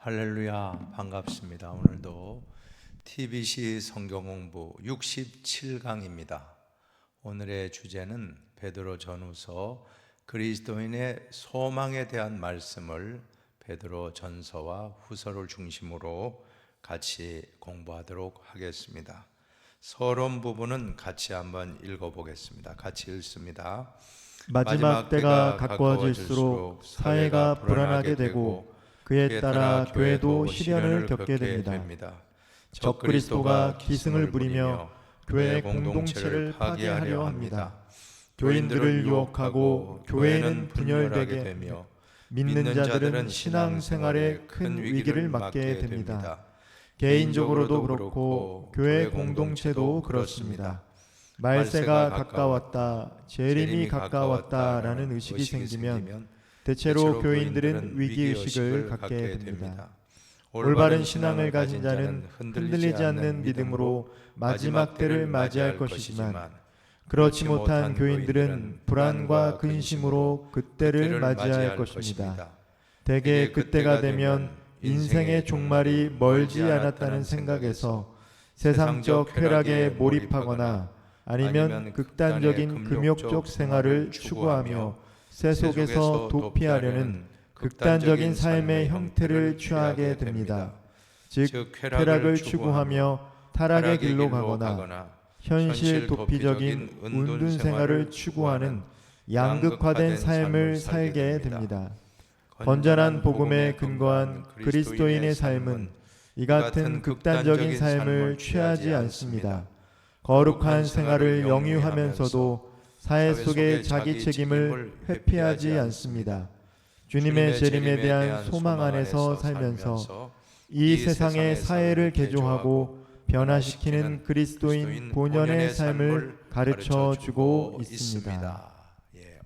할렐루야, 반갑습니다. 오늘도 TBC 성경공부 67강입니다. 오늘의 주제는 베드로 전후서 그리스도인의 소망에 대한 말씀을 베드로 전서와 후서를 중심으로 같이 공부하도록 하겠습니다. 서론 부분은 같이 한번 읽어보겠습니다. 같이 읽습니다. 마지막 때가 가까워질수록 사회가 불안하게 되고 그에 따라 교회도 시련을 겪게 됩니다. 적그리스도가 기승을 부리며 교회 공동체를 파괴하려 합니다. 교인들을 유혹하고 교회는 분열되게 되며 믿는 자들은 신앙생활에 큰 위기를 맞게 됩니다. 개인적으로도 그렇고 교회 공동체도 그렇습니다. 말세가 가까웠다, 재림이 가까웠다라는 의식이 생기면 대체로 교인들은 위기의식을 갖게 됩니다. 올바른 신앙을 가진 자는 흔들리지 않는 믿음으로 마지막 때를 맞이할 것이지만 그렇지 못한 교인들은 불안과 근심으로 그때를 맞이할 것입니다. 대개 그때가 되면 인생의 종말이 멀지 않았다는 생각에서 세상적 쾌락에 몰입하거나 아니면 극단적인 금욕적 생활을 추구하며 세속에서 도피하려는 극단적인 삶의 형태를 취하게 됩니다. 즉 쾌락을 추구하며 타락의 길로 가거나 현실 도피적인 운둔 생활을 추구하는 양극화된 삶을 살게 됩니다. 건전한 복음에 근거한 그리스도인의 삶은 이 같은 극단적인 삶을 취하지 않습니다. 거룩한 생활을 영위하면서도 사회 속의 자기 책임을 회피하지 않습니다. 주님의 재림에 대한 소망 안에서 살면서 이 세상의 사회를 개조하고 변화시키는 그리스도인 본연의 삶을 가르쳐 주고 있습니다.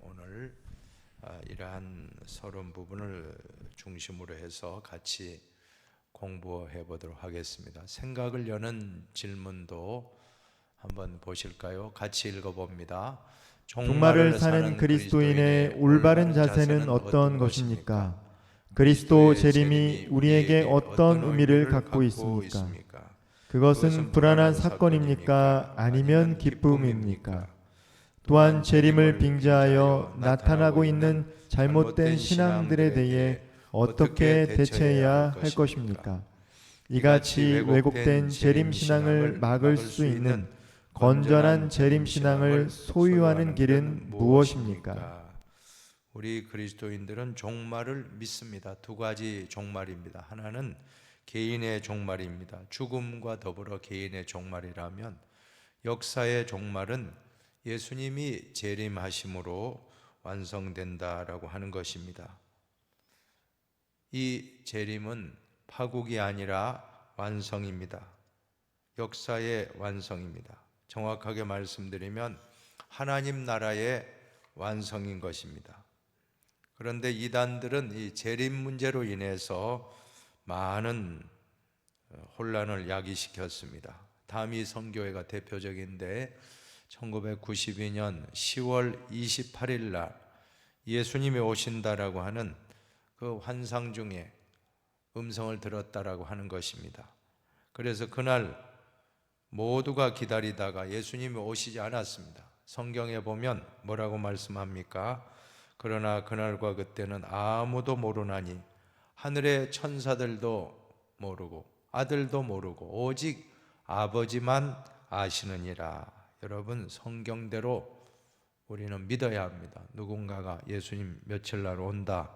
오늘 이러한 서론 부분을 중심으로 해서 같이 공부해 보도록 하겠습니다. 생각을 여는 질문도 한번 보실까요? 같이 읽어봅니다. 종말을 사는 그리스도인의 올바른 자세는 어떤 것입니까? 그리스도 재림이 우리에게 어떤 의미를 갖고 있습니까? 그것은 불안한 사건입니까? 아니면 기쁨입니까? 또한 재림을 빙자하여 나타나고 있는 잘못된 신앙들에 대해 어떻게 대처해야 할 것입니까? 이같이 왜곡된 재림 신앙을 막을 수 있는 건전한 재림 신앙을 소유하는 길은 무엇입니까? 우리 그리스도인들은 종말을 믿습니다. 두 가지 종말입니다. 하나는 개인의 종말입니다. 죽음과 더불어 개인의 종말이라면, 역사의 종말은 예수님이 재림하심으로 완성된다라고 하는 것입니다. 이 재림은 파국이 아니라 완성입니다. 역사의 완성입니다. 정확하게 말씀드리면 하나님 나라의 완성인 것입니다. 그런데 이단들은 이 재림 문제로 인해서 많은 혼란을 야기시켰습니다. 다미 선교회가 대표적인데 1992년 10월 28일 날 예수님이 오신다라고 하는 그 환상 중에 음성을 들었다라고 하는 것입니다. 그래서 그날 모두가 기다리다가 예수님이 오시지 않았습니다. 성경에 보면 뭐라고 말씀합니까? 그러나 그날과 그때는 아무도 모르나니 하늘의 천사들도 모르고 아들도 모르고 오직 아버지만 아시느니라. 여러분, 성경대로 우리는 믿어야 합니다. 누군가가 예수님 며칠 날 온다,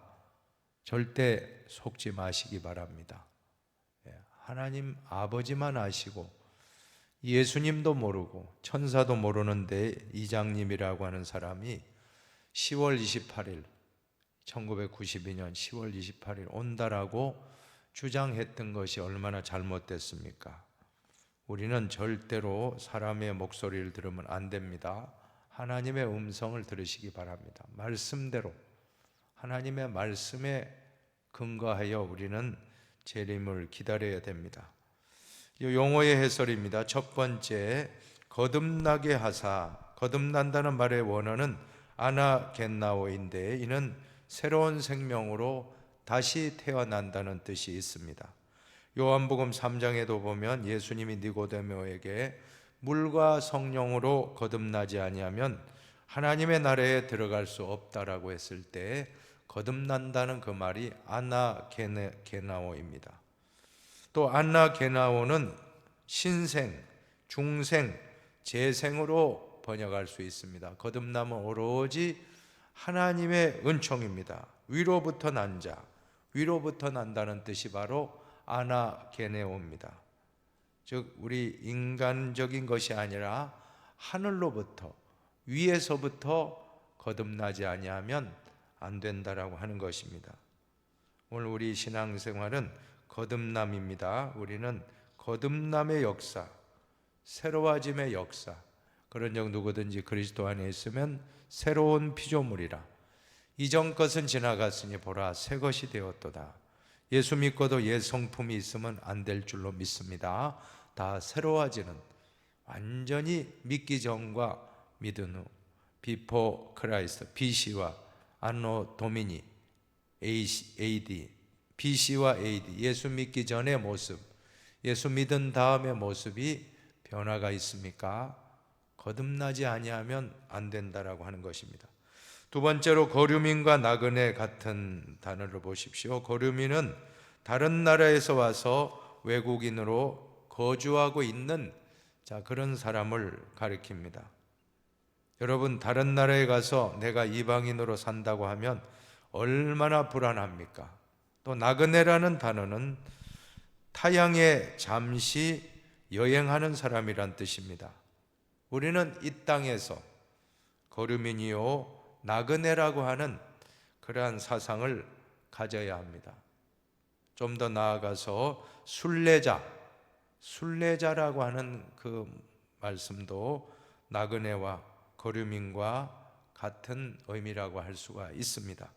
절대 속지 마시기 바랍니다. 하나님 아버지만 아시고 예수님도 모르고 천사도 모르는데 이장님이라고 하는 사람이 10월 28일 1992년 10월 28일 온다라고 주장했던 것이 얼마나 잘못됐습니까? 우리는 절대로 사람의 목소리를 들으면 안 됩니다. 하나님의 음성을 들으시기 바랍니다. 말씀대로 하나님의 말씀에 근거하여 우리는 재림을 기다려야 됩니다. 이 용어의 해설입니다. 첫 번째, 거듭나게 하사. 거듭난다는 말의 원어는 아나겟나오인데 이는 새로운 생명으로 다시 태어난다는 뜻이 있습니다. 요한복음 3장에도 보면 예수님이 니고데모에게 물과 성령으로 거듭나지 아니하면 하나님의 나라에 들어갈 수 없다라고 했을 때 거듭난다는 그 말이 아나게나오입니다. 또 아나게나오는 신생, 중생, 재생으로 번역할 수 있습니다. 거듭남은 오로지 하나님의 은총입니다. 위로부터 난 자, 위로부터 난다는 뜻이 바로 아나게네오입니다. 즉 우리 인간적인 것이 아니라 하늘로부터, 위에서부터 거듭나지 아니하면 안 된다라고 하는 것입니다. 오늘 우리 신앙생활은 거듭남입니다. 우리는 거듭남의 역사, 새로워짐의 역사, 그런즉 누구든지 그리스도 안에 있으면 새로운 피조물이라. 이전 것은 지나갔으니 보라 새 것이 되었도다. 예수 믿고도 옛 성품이 있으면 안 될 줄로 믿습니다. 다 새로워지는, 완전히 믿기 전과 믿은 후, 비포 크라이스트, BC와 안노 도미니 AD, BC와 AD, 예수 믿기 전의 모습, 예수 믿은 다음의 모습이 변화가 있습니까? 거듭나지 아니하면 안 된다라고 하는 것입니다. 두 번째로 거류민과 나그네 같은 단어를 보십시오. 거류민은 다른 나라에서 와서 외국인으로 거주하고 있는 그런 사람을 가리킵니다. 여러분, 다른 나라에 가서 내가 이방인으로 산다고 하면 얼마나 불안합니까? 또 나그네라는 단어는 타향에 잠시 여행하는 사람이란 뜻입니다. 우리는 이 땅에서 거류민이요 나그네라고 하는 그러한 사상을 가져야 합니다. 좀 더 나아가서 순례자라고 하는 그 말씀도 나그네와 거류민과 같은 의미라고 할 수가 있습니다.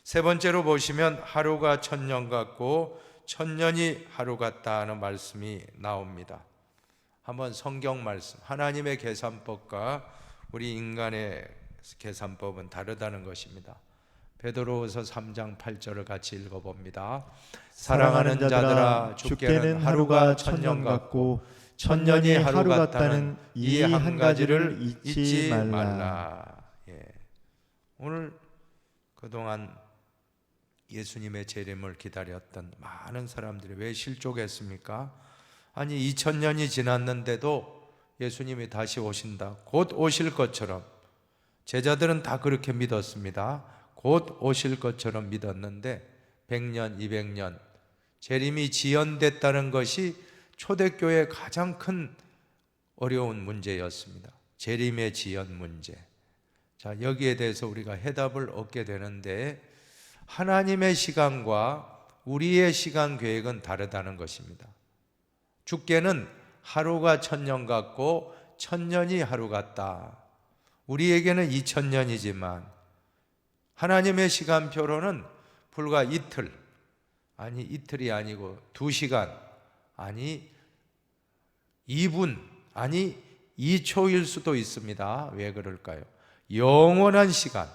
세 번째로 보시면 하루가 천년 같고 천년이 하루 같다 하는 말씀이 나옵니다. 한번 성경 말씀, 하나님의 계산법과 우리 인간의 계산법은 다르다는 것입니다. 베드로후서 3장 8절을 같이 읽어봅니다. 사랑하는 자들아, 주께는 하루가 천년 같고 천년이 하루 같다는 이 한 가지를 잊지 말라. 오늘 그동안 예수님의 재림을 기다렸던 많은 사람들이 왜 실족했습니까? 아니 2000년이 지났는데도 예수님이 다시 오신다, 곧 오실 것처럼, 제자들은 다 그렇게 믿었습니다. 곧 오실 것처럼 믿었는데 100년, 200년 재림이 지연됐다는 것이 초대교회의 가장 큰 어려운 문제였습니다. 재림의 지연 문제. 자, 여기에 대해서 우리가 해답을 얻게 되는데 하나님의 시간과 우리의 시간 계획은 다르다는 것입니다. 주께는 하루가 천년 같고 천년이 하루 같다. 우리에게는 2000년이지만 하나님의 시간표로는 불과 이틀, 아니 이틀이 아니고 2시간, 아니 2분, 아니 2초일 수도 있습니다. 왜 그럴까요? 영원한 시간,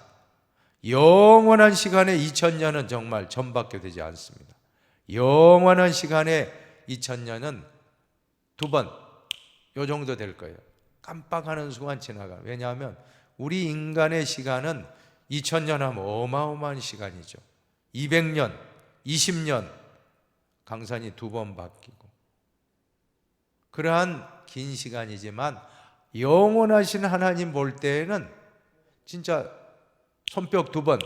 영원한 시간에 2000년은 정말 전밖에 되지 않습니다. 영원한 시간에 2000년은 2번, 요 정도 될 거예요. 깜빡하는 순간 지나가. 왜냐하면 우리 인간의 시간은 2000년 하면 어마어마한 시간이죠. 200년, 20년, 강산이 2번 바뀌고, 그러한 긴 시간이지만 영원하신 하나님 볼 때에는 진짜 손뼉 2번,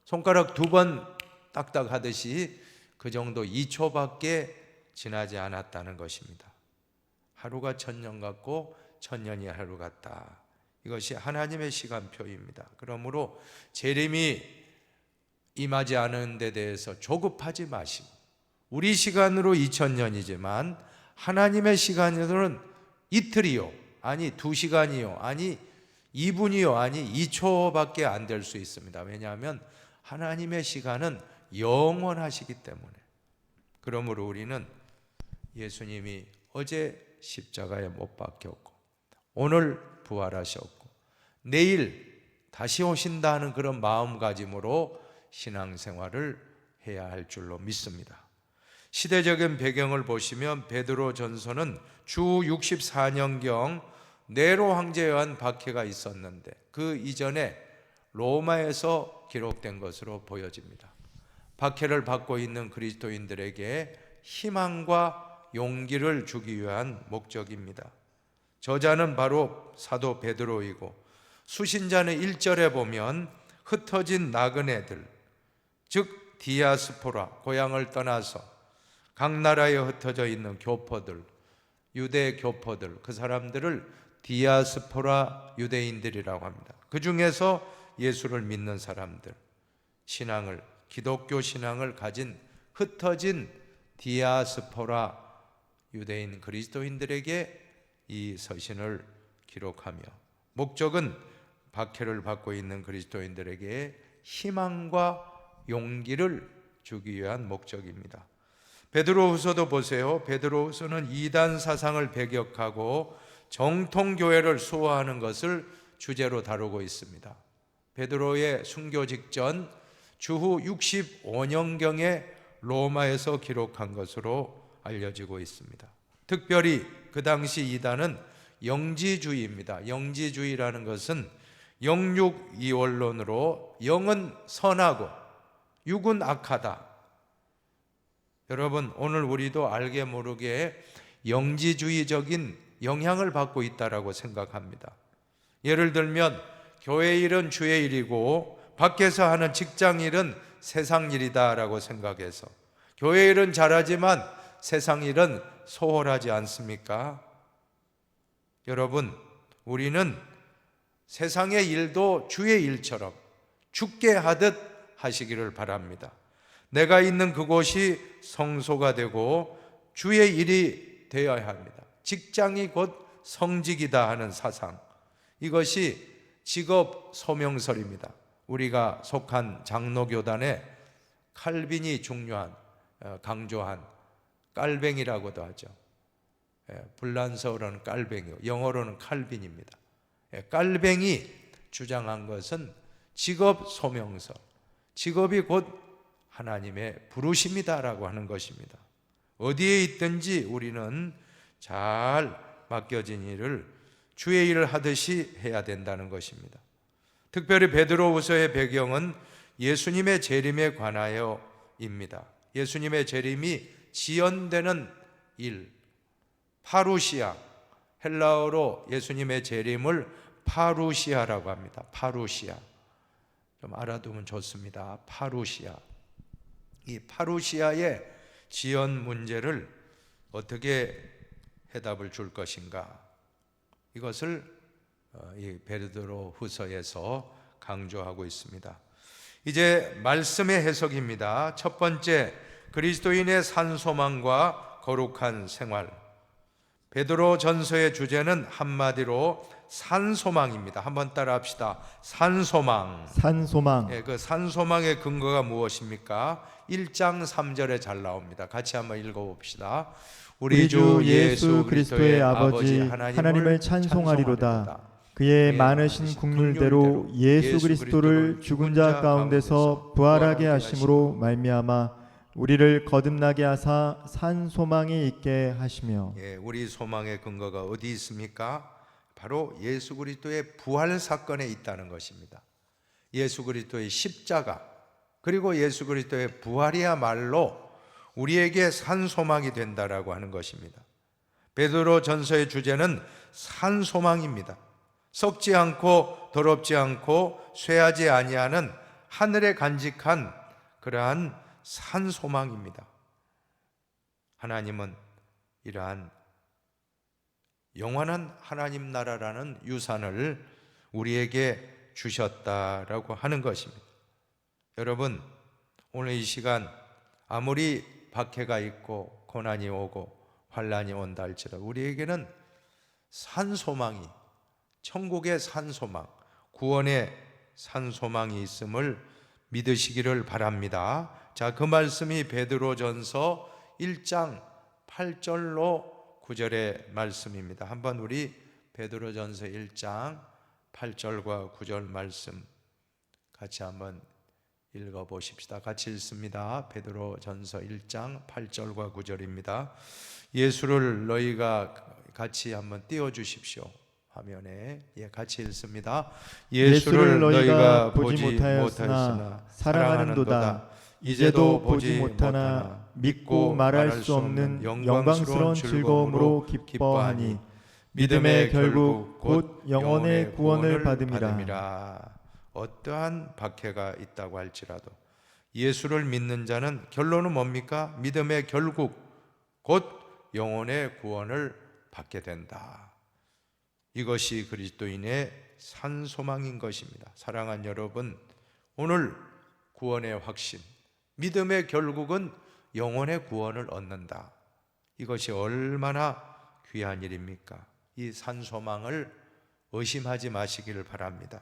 손가락 2번 딱딱 하듯이 그 정도 2초밖에 지나지 않았다는 것입니다. 하루가 천년 같고 천년이 하루 같다. 이것이 하나님의 시간표입니다. 그러므로 재림이 임하지 않은 데 대해서 조급하지 마시고, 우리 시간으로 2000년이지만 하나님의 시간으로는 이틀이요, 아니 2시간이요, 아니 2분이요, 아니 2초밖에 안 될 수 있습니다. 왜냐하면 하나님의 시간은 영원하시기 때문에. 그러므로 우리는 예수님이 어제 십자가에 못 박혔고 오늘 부활하셨고 내일 다시 오신다는 그런 마음가짐으로 신앙생활을 해야 할 줄로 믿습니다. 시대적인 배경을 보시면 베드로전서는 주 64년경 네로 황제에 의한 박해가 있었는데 그 이전에 로마에서 기록된 것으로 보여집니다. 박해를 받고 있는 그리스도인들에게 희망과 용기를 주기 위한 목적입니다. 저자는 바로 사도 베드로이고 수신자는 1절에 보면 흩어진 나그네들, 즉 디아스포라, 고향을 떠나서 각 나라에 흩어져 있는 교포들, 유대 교포들, 그 사람들을 디아스포라 유대인들이라고 합니다. 그 중에서 예수를 믿는 사람들, 신앙을, 기독교 신앙을 가진 흩어진 디아스포라 유대인 그리스도인들에게 이 서신을 기록하며 목적은 박해를 받고 있는 그리스도인들에게 희망과 용기를 주기 위한 목적입니다. 베드로후서도 보세요. 베드로후서는 이단 사상을 배격하고 정통교회를 수호하는 것을 주제로 다루고 있습니다. 베드로의 순교 직전 주후 65년경에 로마에서 기록한 것으로 알려지고 있습니다. 특별히 그 당시 이단은 영지주의입니다. 영지주의라는 것은 영육이원론으로 영은 선하고 육은 악하다. 여러분, 오늘 우리도 알게 모르게 영지주의적인 영향을 받고 있다라고 생각합니다. 예를 들면 교회 일은 주의 일이고 밖에서 하는 직장 일은 세상 일이다라고 생각해서 교회 일은 잘하지만 세상 일은 소홀하지 않습니까? 여러분, 우리는 세상의 일도 주의 일처럼 주께 하듯 하시기를 바랍니다. 내가 있는 그곳이 성소가 되고 주의 일이 되어야 합니다. 직장이 곧 성직이다 하는 사상, 이것이 직업 소명설입니다. 우리가 속한 장로교단에 칼빈이 중요한, 강조한 깔뱅이라고도 하죠. 불란서어로는 깔뱅이요, 영어로는 칼빈입니다. 깔뱅이 주장한 것은 직업 소명설, 직업이 곧 하나님의 부르심이다라고 하는 것입니다. 어디에 있든지 우리는 잘 맡겨진 일을 주의 일을 하듯이 해야 된다는 것입니다. 특별히 베드로후서의 배경은 예수님의 재림에 관하여입니다. 예수님의 재림이 지연되는 일, 파루시아, 헬라어로 예수님의 재림을 파루시아라고 합니다. 파루시아, 좀 알아두면 좋습니다. 파루시아. 이 파루시아의 지연 문제를 어떻게 해답을 줄 것인가, 이것을 이 베드로후서에서 강조하고 있습니다. 이제 말씀의 해석입니다. 첫 번째, 그리스도인의 산소망과 거룩한 생활. 베드로 전서의 주제는 한마디로 산소망입니다. 한번 따라 합시다. 산소망. 산소망. 그 산소망의 근거가 무엇입니까? 1장 3절에 잘 나옵니다. 같이 한번 읽어봅시다. 우리 주 예수 그리스도의 아버지 하나님을 찬송하리로다. 그의 많으신 국률대로 예수 그리스도를 죽은 자 가운데서 부활하게 하심으로 말미암아 우리를 거듭나게 하사 산 소망이 있게 하시며. 우리 소망의 근거가 어디 있습니까? 바로 예수 그리스도의 부활 사건에 있다는 것입니다. 예수 그리스도의 십자가, 그리고 예수 그리스도의 부활이야말로 우리에게 산 소망이 된다라고 하는 것입니다. 베드로 전서의 주제는 산 소망입니다. 썩지 않고 더럽지 않고 쇠하지 아니하는 하늘에 간직한 그러한 산 소망입니다. 하나님은 이러한 영원한 하나님 나라라는 유산을 우리에게 주셨다라고 하는 것입니다. 여러분, 오늘 이 시간 아무리 박해가 있고 고난이 오고 환난이 온다 할지라도 우리에게는 산소망이, 천국의 산소망, 구원의 산소망이 있음을 믿으시기를 바랍니다. 자, 그 말씀이 베드로전서 1장 8절로 9절의 말씀입니다. 한번 우리 베드로전서 1장 8절과 9절 말씀 같이 한번 읽어보십시다. 같이 읽습니다. 베드로전서 1장 8절과 9절입니다. 예수를 너희가 같이 한번 띄워주십시오. 화면에 같이 읽습니다. 예수를 너희가 보지 못하였으나 사랑하는도다. 이제도 보지 못하나 믿고 말할 수 없는 영광스러운 즐거움으로 기뻐하니 믿음의 결국 곧 영혼의 구원을 받음이라. 어떠한 박해가 있다고 할지라도 예수를 믿는 자는 결론은 뭡니까? 믿음의 결국 곧 영혼의 구원을 받게 된다. 이것이 그리스도인의 산 소망인 것입니다. 사랑하는 여러분, 오늘 구원의 확신, 믿음의 결국은 영혼의 구원을 얻는다. 이것이 얼마나 귀한 일입니까? 이 산 소망을 의심하지 마시기를 바랍니다.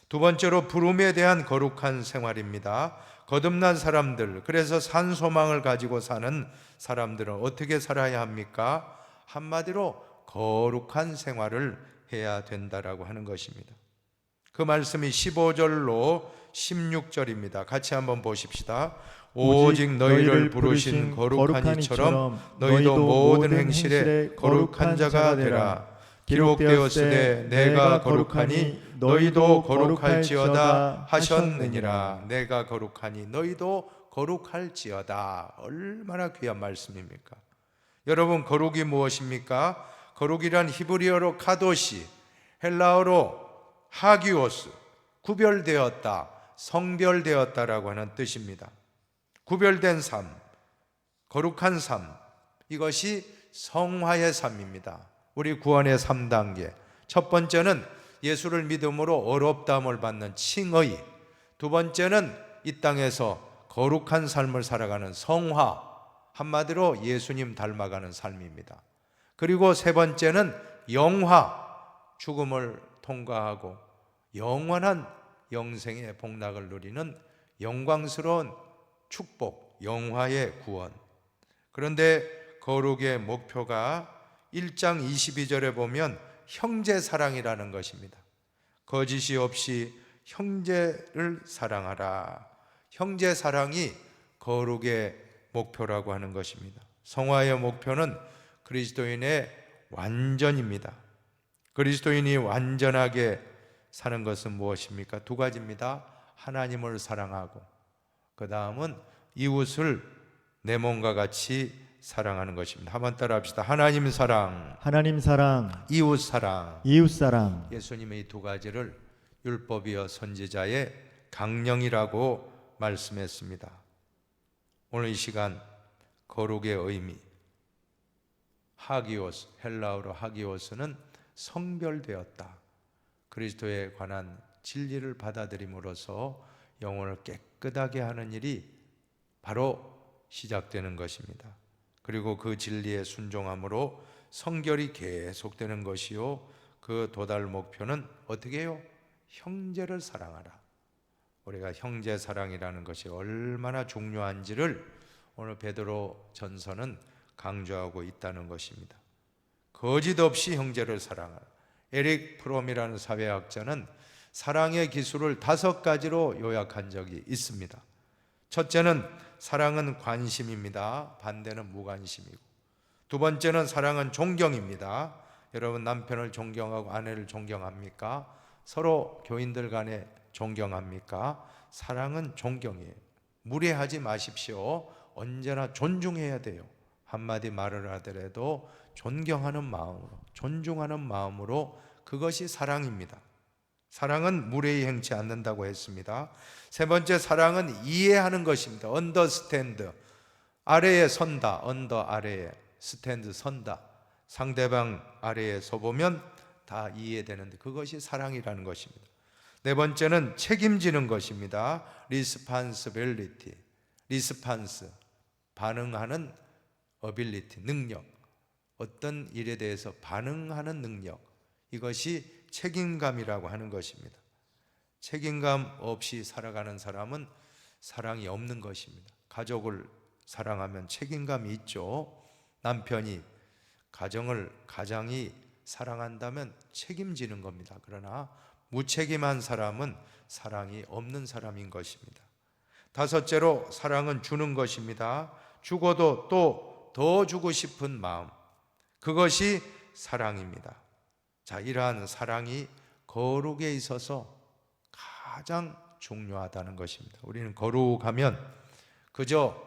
두 번째로 부름에 대한 거룩한 생활입니다. 거듭난 사람들, 그래서 산 소망을 가지고 사는 사람들은 어떻게 살아야 합니까? 한마디로 거룩한 생활을 해야 된다라고 하는 것입니다. 그 말씀이 15절로 16절입니다. 같이 한번 보십시다. 오직 너희를 부르신 거룩한 이처럼 너희도 모든 행실에 거룩한 자가 되라. 기록되었으되 내가 거룩하니 너희도 거룩할지어다 하셨느니라. 내가 거룩하니 너희도 거룩할지어다. 얼마나 귀한 말씀입니까? 여러분, 거룩이 무엇입니까? 거룩이란 히브리어로 카도시, 헬라어로 하기오스, 구별되었다, 성별되었다라고 하는 뜻입니다. 구별된 삶, 거룩한 삶, 이것이 성화의 삶입니다. 우리 구원의 3단계, 첫 번째는 예수를 믿음으로 어렵다함을 받는 칭의, 두 번째는 이 땅에서 거룩한 삶을 살아가는 성화, 한마디로 예수님 닮아가는 삶입니다. 그리고 세 번째는 영화, 죽음을 통과하고 영원한 영생의 복락을 누리는 영광스러운 축복, 영화의 구원. 그런데 거룩의 목표가 1장 22절에 보면 형제사랑이라는 것입니다. 거짓이 없이 형제를 사랑하라. 형제사랑이 거룩의 목표라고 하는 것입니다. 성화의 목표는 그리스도인의 완전입니다. 그리스도인이 완전하게 사는 것은 무엇입니까? 두 가지입니다. 하나님을 사랑하고, 그 다음은 이웃을 내 몸과 같이 사랑하는 것입니다. 한번 따라 합시다. 하나님 사랑, 이웃 사랑. 예수님의 이 두 가지를 율법이여 선지자의 강령이라고 말씀했습니다. 오늘 이 시간 거룩의 의미, 하기오스, 헬라어로 하기오스는 성별되었다. 그리스도에 관한 진리를 받아들임으로써 영혼을 깨끗하게 하는 일이 바로 시작되는 것입니다. 그리고 그 진리에 순종함으로 성결이 계속되는 것이요, 그 도달 목표는 어떻게 해요? 형제를 사랑하라. 우리가 형제 사랑이라는 것이 얼마나 중요한지를 오늘 베드로 전서는 강조하고 있다는 것입니다. 거짓 없이 형제를 사랑하라. 에릭 프롬이라는 사회학자는 사랑의 기술을 5가지로 요약한 적이 있습니다. 첫째는 사랑은 관심입니다. 반대는 무관심이고, 두 번째는 사랑은 존경입니다. 여러분, 남편을 존경하고 아내를 존경합니까? 서로 교인들 간에 존경합니까? 사랑은 존경이에요. 무례하지 마십시오. 언제나 존중해야 돼요. 한마디 말을 하더라도 존경하는 마음으로, 존중하는 마음으로, 그것이 사랑입니다. 사랑은 무례히 행치 않는다고 했습니다. 세 번째, 사랑은 이해하는 것입니다. understand, 아래에 선다. under, 아래에, stand, 선다. 상대방 아래에 서보면 다 이해되는데 그것이 사랑이라는 것입니다. 네 번째는 책임지는 것입니다. responsibility, response, 반응하는 ability, 능력, 어떤 일에 대해서 반응하는 능력, 이것이 책임감이라고 하는 것입니다. 책임감 없이 살아가는 사람은 사랑이 없는 것입니다. 가족을 사랑하면 책임감이 있죠. 남편이 가장이 사랑한다면 책임지는 겁니다. 그러나 무책임한 사람은 사랑이 없는 사람인 것입니다. 다섯째로 사랑은 주는 것입니다. 죽어도 또 더 주고 싶은 마음, 그것이 사랑입니다. 자, 이러한 사랑이 거룩에 있어서 가장 중요하다는 것입니다. 우리는 거룩하면 그저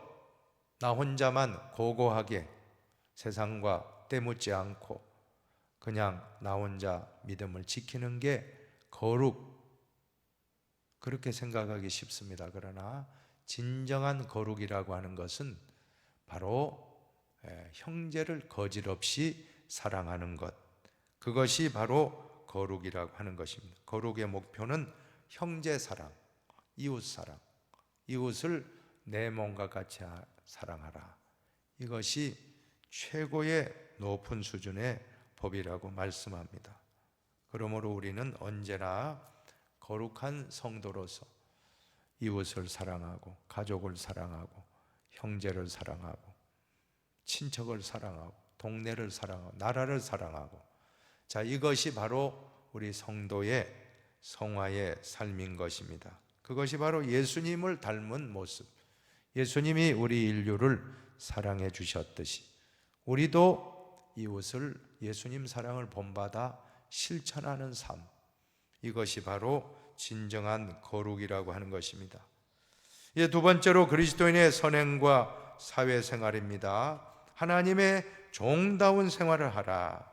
나 혼자만 고고하게 세상과 때묻지 않고 그냥 나 혼자 믿음을 지키는 게 그렇게 생각하기 쉽습니다. 그러나 진정한 거룩이라고 하는 것은 바로 형제를 거짓없이 사랑하는 것, 그것이 바로 거룩이라고 하는 것입니다. 거룩의 목표는 형제 사랑, 이웃 사랑, 이웃을 내 몸과 같이 사랑하라. 이것이 최고의 높은 수준의 법이라고 말씀합니다. 그러므로 우리는 언제나 거룩한 성도로서 이웃을 사랑하고 가족을 사랑하고 형제를 사랑하고 친척을 사랑하고 동네를 사랑하고 나라를 사랑하고, 자, 이것이 바로 우리 성도의 성화의 삶인 것입니다. 그것이 바로 예수님을 닮은 모습, 예수님이 우리 인류를 사랑해 주셨듯이 우리도 이웃을 예수님 사랑을 본받아 실천하는 삶, 이것이 바로 진정한 거룩이라고 하는 것입니다. 두 번째로 그리스도인의 선행과 사회생활입니다. 하나님의 종다운 생활을 하라.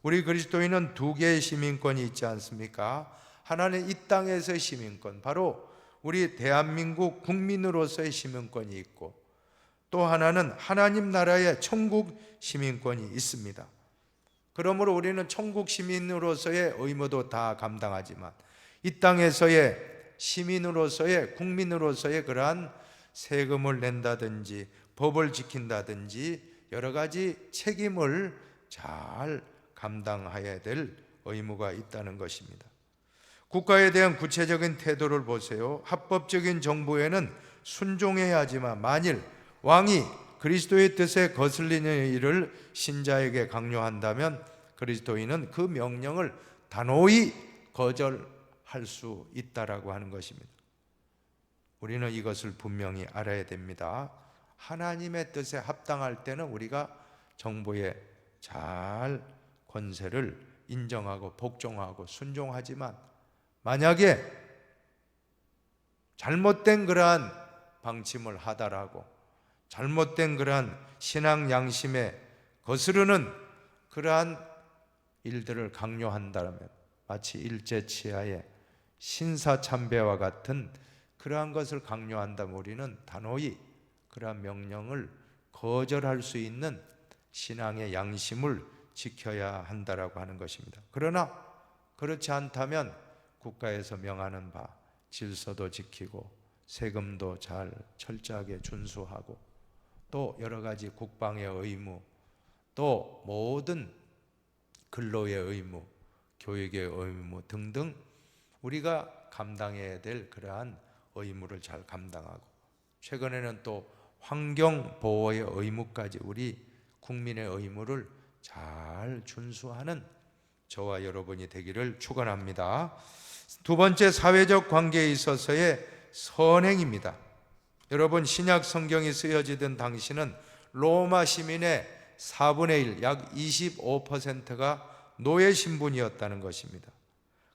우리 그리스도인은 두 개의 시민권이 있지 않습니까? 하나는 이 땅에서의 시민권, 바로 우리 대한민국 국민으로서의 시민권이 있고, 또 하나는 하나님 나라의 천국 시민권이 있습니다. 그러므로 우리는 천국 시민으로서의 의무도 다 감당하지만 이 땅에서의 시민으로서의, 국민으로서의 그러한 세금을 낸다든지 법을 지킨다든지 여러 가지 책임을 잘 감당해야 될 의무가 있다는 것입니다. 국가에 대한 구체적인 태도를 보세요. 합법적인 정부에는 순종해야 하지만 만일 왕이 그리스도의 뜻에 거슬리는 일을 신자에게 강요한다면 그리스도인은 그 명령을 단호히 거절할 수 있다라고 하는 것입니다. 우리는 이것을 분명히 알아야 됩니다. 하나님의 뜻에 합당할 때는 우리가 정부의 잘 권세를 인정하고 복종하고 순종하지만, 만약에 잘못된 그러한 방침을 하다라고 잘못된 그러한 신앙 양심에 거스르는 그러한 일들을 강요한다면 마치 일제치하의 신사참배와 같은 그러한 것을 강요한다면 우리는 단호히 그러한 명령을 거절할 수 있는 신앙의 양심을 지켜야 한다라고 하는 것입니다. 그러나 그렇지 않다면 국가에서 명하는 바 질서도 지키고 세금도 잘 철저하게 준수하고 또 여러 가지 국방의 의무, 또 모든 근로의 의무, 교육의 의무 등등 우리가 감당해야 될 그러한 의무를 잘 감당하고, 최근에는 또 환경보호의 의무까지 우리 국민의 의무를 잘 준수하는 저와 여러분이 되기를 축원합니다. 두 번째, 사회적 관계에 있어서의 선행입니다. 여러분, 신약 성경이 쓰여지던 당시는 로마 시민의 4분의 1, 약 25%가 노예 신분이었다는 것입니다.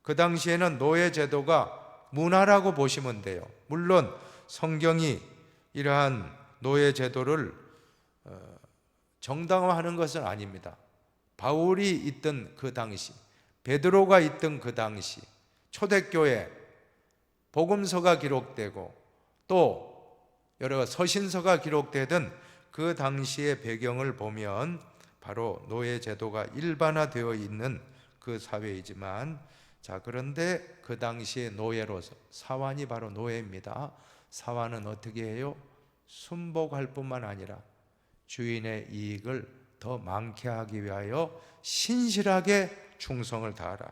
그 당시에는 노예 제도가 문화라고 보시면 돼요. 물론 성경이 이러한 노예 제도를 정당화하는 것은 아닙니다. 바울이 있던 그 당시, 베드로가 있던 그 당시, 초대교회 복음서가 기록되고 또 여러 서신서가 기록되던 그 당시의 배경을 보면 바로 노예 제도가 일반화되어 있는 그 사회이지만, 자, 그런데 그 당시의 노예로서, 사환이 바로 노예입니다. 사환은 어떻게 해요? 순복할 뿐만 아니라 주인의 이익을 더 많게 하기 위하여 신실하게 충성을 다하라.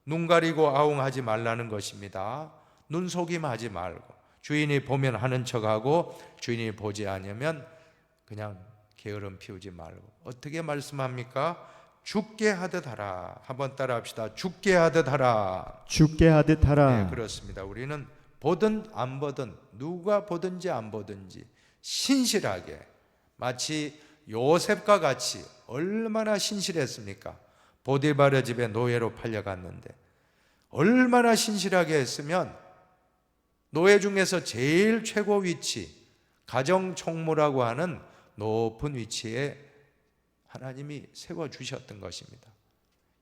눈 가리고 아웅하지 말라는 것입니다. 눈속임하지 말고 주인이 보면 하는 척하고 주인이 보지 않으면 그냥 게으름 피우지 말고 어떻게 말씀합니까? 죽게 하듯 하라. 한번 따라 합시다. 죽게 하듯 하라. 죽게 하듯 하라. 네, 그렇습니다. 우리는 보든 안 보든, 누가 보든지 안 보든지 신실하게, 마치 요셉과 같이 얼마나 신실했습니까? 보디바르 집에 노예로 팔려갔는데 얼마나 신실하게 했으면 노예 중에서 제일 최고 위치, 가정총무라고 하는 높은 위치에 하나님이 세워주셨던 것입니다.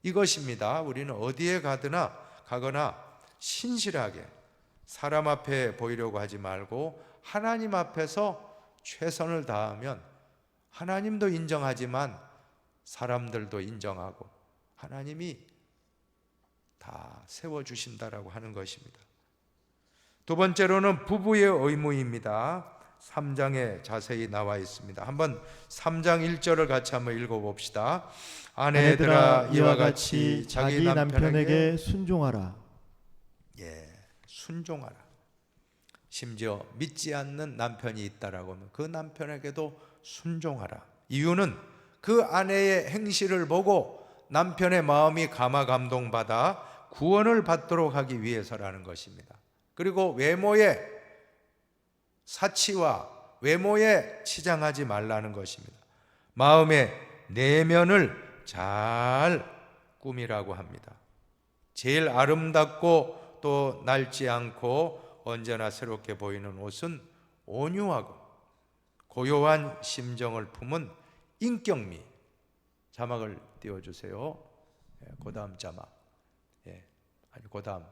이것입니다. 우리는 어디에 가거나 신실하게 사람 앞에 보이려고 하지 말고 하나님 앞에서 최선을 다하면 하나님도 인정하지만 사람들도 인정하고 하나님이 다 세워주신다라고 하는 것입니다. 두 번째로는 부부의 의무입니다. 3장에 자세히 나와 있습니다. 한번 3장 1절을 같이 한번 읽어봅시다. 아내들아 이와 같이 자기 남편에게 순종하라. 순종하라. 심지어 믿지 않는 남편이 있다라고 하면 그 남편에게도 순종하라. 이유는 그 아내의 행실을 보고 남편의 마음이 감화감동받아 구원을 받도록 하기 위해서라는 것입니다. 그리고 외모의 사치와 외모에 치장하지 말라는 것입니다. 마음의 내면을 잘 꾸미라고 합니다. 제일 아름답고 또 낡지 않고 언제나 새롭게 보이는 옷은 온유하고 고요한 심정을 품은 인격미. 자막을 띄워주세요. 그 다음 자막. 그 다음.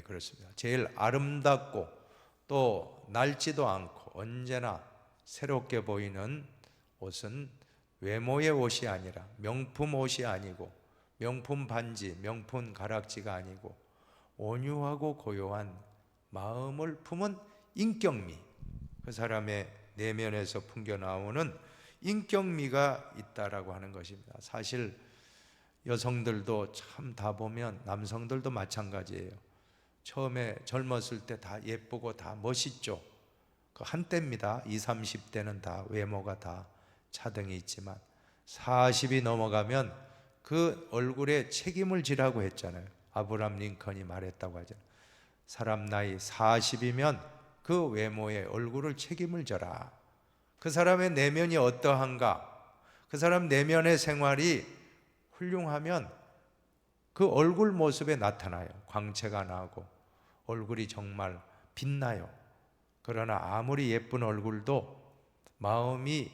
그렇습니다. 제일 아름답고 또 낡지도 않고 언제나 새롭게 보이는 옷은 외모의 옷이 아니라 명품 옷이 아니고 명품 반지, 명품 가락지가 아니고 온유하고 고요한 마음을 품은 인격미. 그 사람의 내면에서 풍겨나오는 인격미가 있다라고 하는 것입니다. 사실 여성들도 참 다 보면 남성들도 마찬가지예요. 처음에 젊었을 때 다 예쁘고 다 멋있죠. 그 한때입니다. 20, 30대는 다 외모가 다 차등이 있지만 40이 넘어가면 그 얼굴에 책임을 지라고 했잖아요. 아브라함 링컨이 말했다고 하잖아요. 사람 나이 40이면 그 외모에 얼굴을 책임을 져라. 그 사람의 내면이 어떠한가, 그 사람 내면의 생활이 훌륭하면 그 얼굴 모습에 나타나요. 광채가 나고 얼굴이 정말 빛나요. 그러나 아무리 예쁜 얼굴도 마음이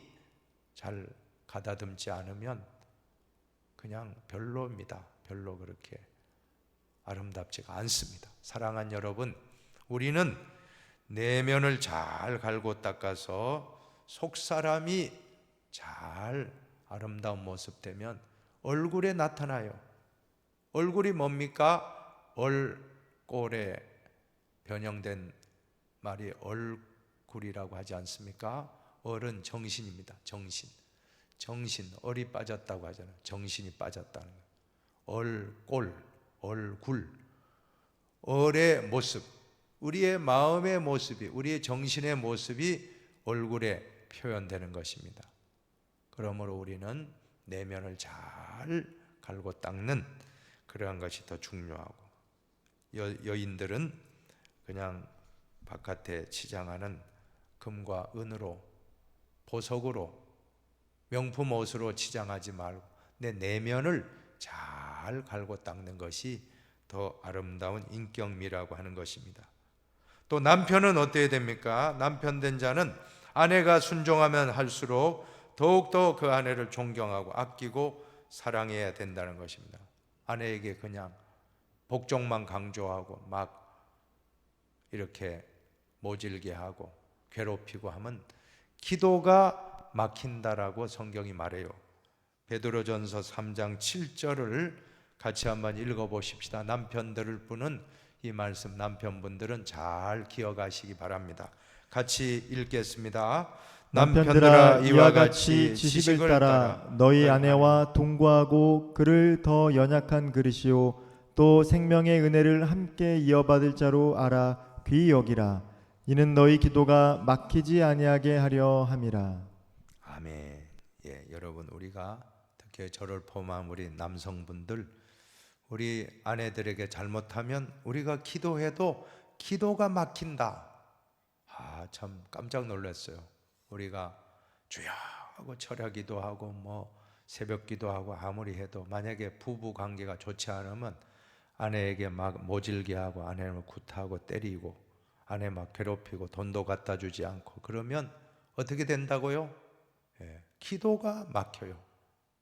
잘 가다듬지 않으면 그냥 별로입니다. 별로 그렇게 아름답지가 않습니다. 사랑하는 여러분, 우리는 내면을 잘 갈고 닦아서 속사람이 잘 아름다운 모습 되면 얼굴에 나타나요. 얼굴이 뭡니까? 얼꼴에 변형된 말이 얼굴이라고 하지 않습니까? 얼은 정신입니다. 정신, 얼이 빠졌다고 하잖아요. 정신이 빠졌다는 거예요. 얼꼴, 얼굴, 얼의 모습, 우리의 마음의 모습이, 우리의 정신의 모습이 얼굴에 표현되는 것입니다. 그러므로 우리는 내면을 잘 갈고 닦는 그러한 것이 더 중요하고, 여인들은 그냥 바깥에 치장하는 금과 은으로, 보석으로, 명품 옷으로 치장하지 말고 내 내면을 잘 갈고 닦는 것이 더 아름다운 인격미라고 하는 것입니다. 또 남편은 어때야 됩니까? 남편 된 자는 아내가 순종하면 할수록 더욱더 그 아내를 존경하고 아끼고 사랑해야 된다는 것입니다. 아내에게 그냥 복종만 강조하고 막 이렇게 모질게 하고 괴롭히고 하면 기도가 막힌다라고 성경이 말해요. 베드로전서 3장 7절을 같이 한번 읽어보십시다. 남편들을 부는 이 말씀, 남편분들은 잘 기억하시기 바랍니다. 같이 읽겠습니다. 남편들아 이와 같이 지식을 따라 너희 아내와 동거하고 그를 더 연약한 그릇이요 또 생명의 은혜를 함께 이어받을 자로 알아 귀히 여기라. 이는 너희 기도가 막히지 아니하게 하려 함이라. 아멘. 여러분, 우리가 특히 저를 포함한 우리 남성분들, 우리 아내들에게 잘못하면 우리가 기도해도 기도가 막힌다. 참 깜짝 놀랐어요. 우리가 주여 하고 철야기도 하고 뭐 새벽기도 하고 아무리 해도 만약에 부부 관계가 좋지 않으면 아내에게 막 모질게 하고 아내를 굿하고 때리고 아내 막 괴롭히고 돈도 갖다 주지 않고 그러면 어떻게 된다고요? 기도가 막혀요.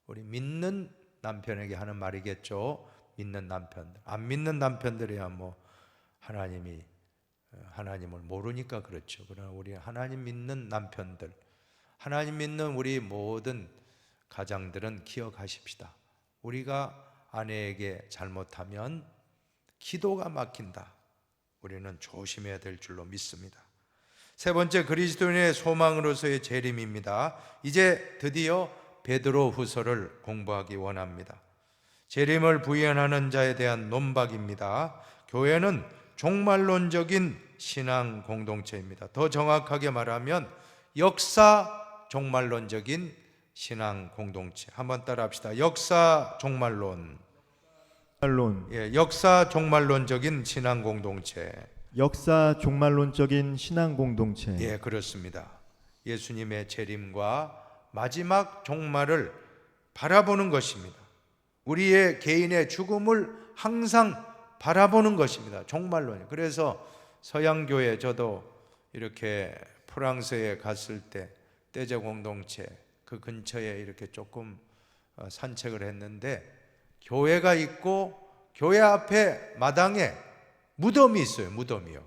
우리 믿는 남편에게 하는 말이겠죠. 믿는 남편들. 안 믿는 남편들이야 뭐 하나님을 모르니까 그렇죠. 그러나 우리 하나님 믿는 남편들, 하나님 믿는 우리 모든 가장들은 기억하십시다. 우리가 아내에게 잘못하면 기도가 막힌다. 우리는 조심해야 될 줄로 믿습니다. 세 번째, 그리스도인의 소망으로서의 재림입니다. 이제 드디어 베드로 후서를 공부하기 원합니다. 재림을 부인하는 자에 대한 논박입니다. 교회는 종말론적인 신앙 공동체입니다. 더 정확하게 말하면 역사 종말론적인 신앙 공동체. 한번 따라 합시다. 역사 종말론. 역사 종말론적인 신앙 공동체. 역사 종말론적인 신앙 공동체. 예, 그렇습니다. 예수님의 재림과 마지막 종말을 바라보는 것입니다. 우리의 개인의 죽음을 항상 바라보는 것입니다. 종말론이에요. 그래서 서양교회, 저도 이렇게 프랑스에 갔을 때 떼제 공동체 그 근처에 이렇게 조금 산책을 했는데 교회가 있고 교회 앞에 마당에 무덤이 있어요. 무덤이요.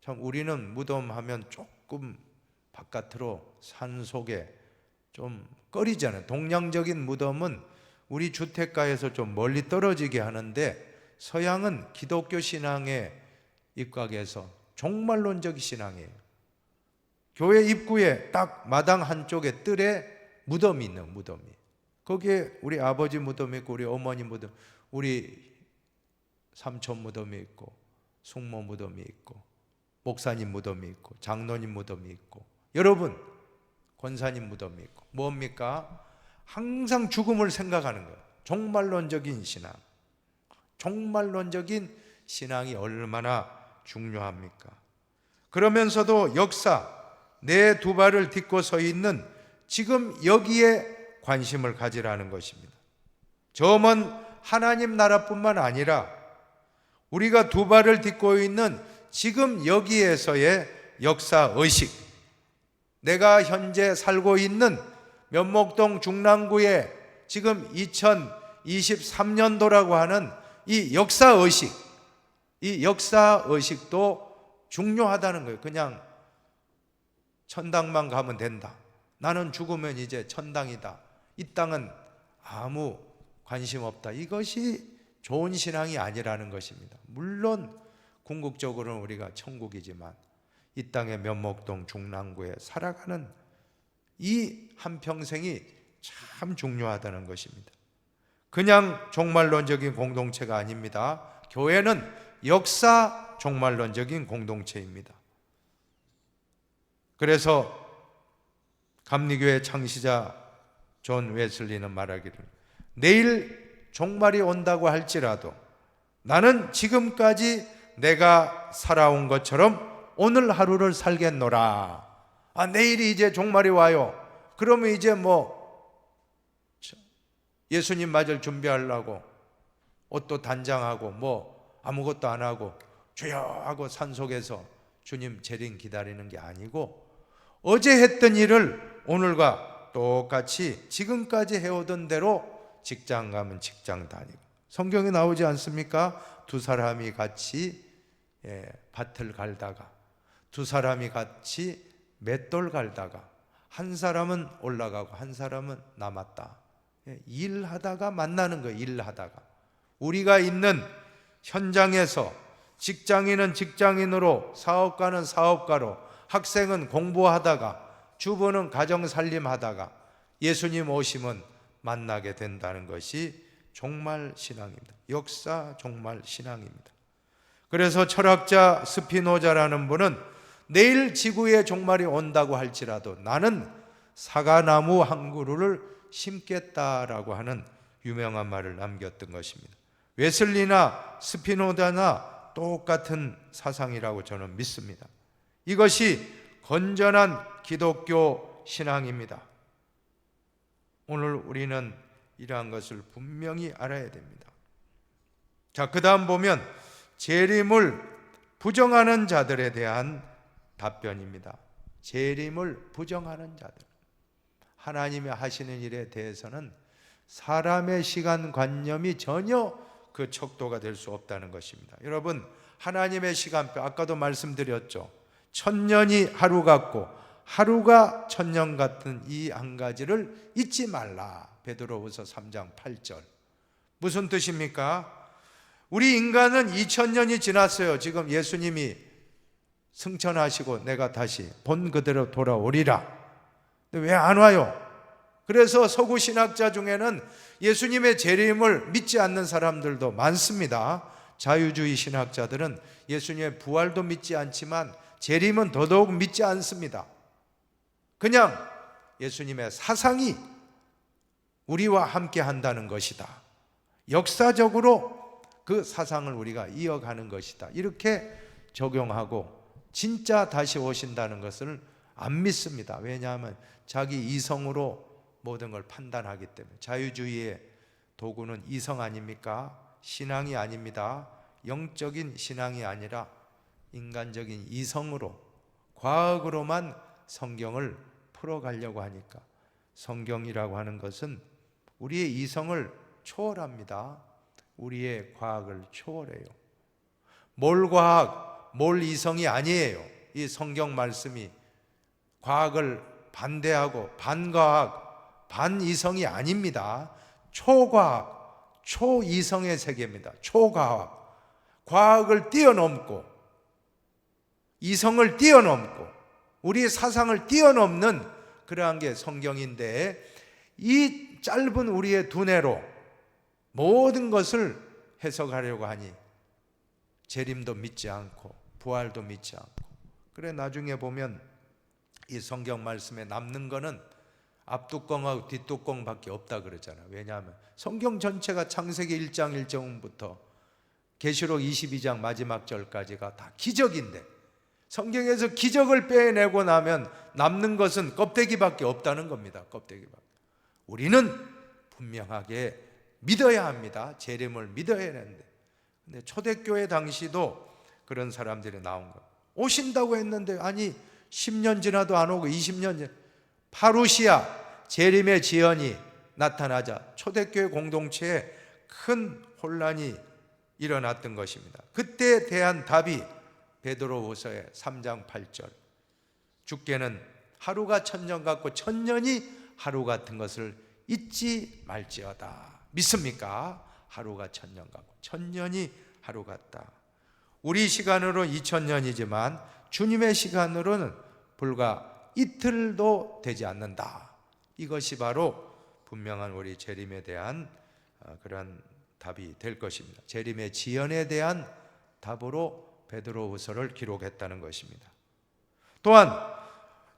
참 우리는 무덤 하면 조금 바깥으로 산 속에 좀 꺼리잖아요. 동양적인 무덤은 우리 주택가에서 좀 멀리 떨어지게 하는데 서양은 기독교 신앙에 입각해서 종말론적 신앙이에요. 교회 입구에 딱 마당 한쪽에 뜰에 무덤이 있는 무덤이. 거기에 우리 아버지 무덤이 있고 우리 어머니 무덤, 우리 삼촌 무덤이 있고 숙모 무덤이 있고 목사님 무덤이 있고 장로님 무덤이 있고 여러분 권사님 무덤이 있고 뭡니까? 항상 죽음을 생각하는 거예요. 종말론적인 신앙. 종말론적인 신앙이 얼마나 중요합니까? 그러면서도 역사, 내 두 발을 딛고 서 있는 지금 여기에 관심을 가지라는 것입니다. 저 먼 하나님 나라뿐만 아니라 우리가 두 발을 딛고 있는 지금 여기에서의 역사의식, 내가 현재 살고 있는 면목동 중랑구에 지금 2023년도라고 하는 이 역사의식, 이 역사의식도 중요하다는 거예요. 그냥 천당만 가면 된다. 나는 죽으면 이제 천당이다. 이 땅은 아무 관심 없다. 이것이 좋은 신앙이 아니라는 것입니다. 물론 궁극적으로는 우리가 천국이지만 이 땅의 면목동 중랑구에 살아가는 이 한평생이 참 중요하다는 것입니다. 그냥 종말론적인 공동체가 아닙니다. 교회는 역사 종말론적인 공동체입니다. 그래서 감리교회 창시자 존 웨슬리는 말하기를 내일 종말이 온다고 할지라도 나는 지금까지 내가 살아온 것처럼 오늘 하루를 살겠노라. 내일이 이제 종말이 와요. 그러면 이제 예수님 맞을 준비하려고 옷도 단장하고 아무것도 안 하고 주여 하고 산속에서 주님 재림 기다리는 게 아니고 어제 했던 일을 오늘과 똑같이 지금까지 해오던 대로 직장 가면 직장 다니고, 성경에 나오지 않습니까? 두 사람이 같이 밭을 갈다가 두 사람이 같이 맷돌 갈다가 한 사람은 올라가고 한 사람은 남았다. 일하다가 만나는 거예요. 일하다가 우리가 있는 현장에서 직장인은 직장인으로, 사업가는 사업가로, 학생은 공부하다가, 주부는 가정살림하다가 예수님 오시면 만나게 된다는 것이 종말신앙입니다. 역사 종말신앙입니다. 그래서 철학자 스피노자라는 분은 내일 지구의 종말이 온다고 할지라도 나는 사과나무 한 그루를 심겠다라고 하는 유명한 말을 남겼던 것입니다. 웨슬리나 스피노자나 똑같은 사상이라고 저는 믿습니다. 이것이 건전한 기독교 신앙입니다. 오늘 우리는 이러한 것을 분명히 알아야 됩니다. 자, 그 다음 보면 재림을 부정하는 자들에 대한 답변입니다. 재림을 부정하는 자들, 하나님이 하시는 일에 대해서는 사람의 시간관념이 전혀 그 척도가 될 수 없다는 것입니다. 여러분, 하나님의 시간표, 아까도 말씀드렸죠. 1000년이 하루 같고 하루가 1000년 같은 이 한 가지를 잊지 말라. 베드로후서 3장 8절. 무슨 뜻입니까? 우리 인간은 2000년이 지났어요. 지금 예수님이 승천하시고 내가 다시 본 그대로 돌아오리라. 왜 안 와요? 그래서 서구 신학자 중에는 예수님의 재림을 믿지 않는 사람들도 많습니다. 자유주의 신학자들은 예수님의 부활도 믿지 않지만 재림은 더더욱 믿지 않습니다. 그냥 예수님의 사상이 우리와 함께 한다는 것이다. 역사적으로 그 사상을 우리가 이어가는 것이다. 이렇게 적용하고 진짜 다시 오신다는 것을 안 믿습니다. 왜냐하면 자기 이성으로 모든 걸 판단하기 때문에. 자유주의의 도구는 이성 아닙니까? 신앙이 아닙니다. 영적인 신앙이 아니라 인간적인 이성으로, 과학으로만 성경을 풀어가려고 하니까 성경이라고 하는 것은 우리의 이성을 초월합니다. 우리의 과학을 초월해요. 몰 과학, 몰 이성이 아니에요. 이 성경 말씀이 과학을 반대하고 반과학, 반이성이 아닙니다. 초과학, 초이성의 세계입니다. 초과학, 과학을 뛰어넘고 이성을 뛰어넘고 우리의 사상을 뛰어넘는 그러한 게 성경인데, 이 짧은 우리의 두뇌로 모든 것을 해석하려고 하니 재림도 믿지 않고 부활도 믿지 않고, 그래 나중에 보면 이 성경 말씀에 남는 거는 앞뚜껑하고 뒷뚜껑밖에 없다 그러잖아요. 왜냐하면 성경 전체가 창세기 1장 1절부터 계시록 22장 마지막 절까지가 다 기적인데, 성경에서 기적을 빼내고 나면 남는 것은 껍데기밖에 없다는 겁니다. 껍데기밖에. 우리는 분명하게 믿어야 합니다. 재림을 믿어야 하는데. 근데 초대교회 당시도 그런 사람들이 나온 거예요. 오신다고 했는데 아니 10년 지나도 안 오고 20년 전 파루시아 재림의 지연이 나타나자 초대교회 공동체에 큰 혼란이 일어났던 것입니다. 그때에 대한 답이 베드로후서의 3장 8절. 주께는 하루가 1000년 같고 1000년이 하루 같은 것을 잊지 말지어다. 믿습니까? 하루가 1000년 같고 1000년이 하루 같다. 우리 시간으로 2000년이지만 주님의 시간으로는 불과 이틀도 되지 않는다. 이것이 바로 분명한 우리 재림에 대한 그런 답이 될 것입니다. 재림의 지연에 대한 답으로 베드로후서를 기록했다는 것입니다. 또한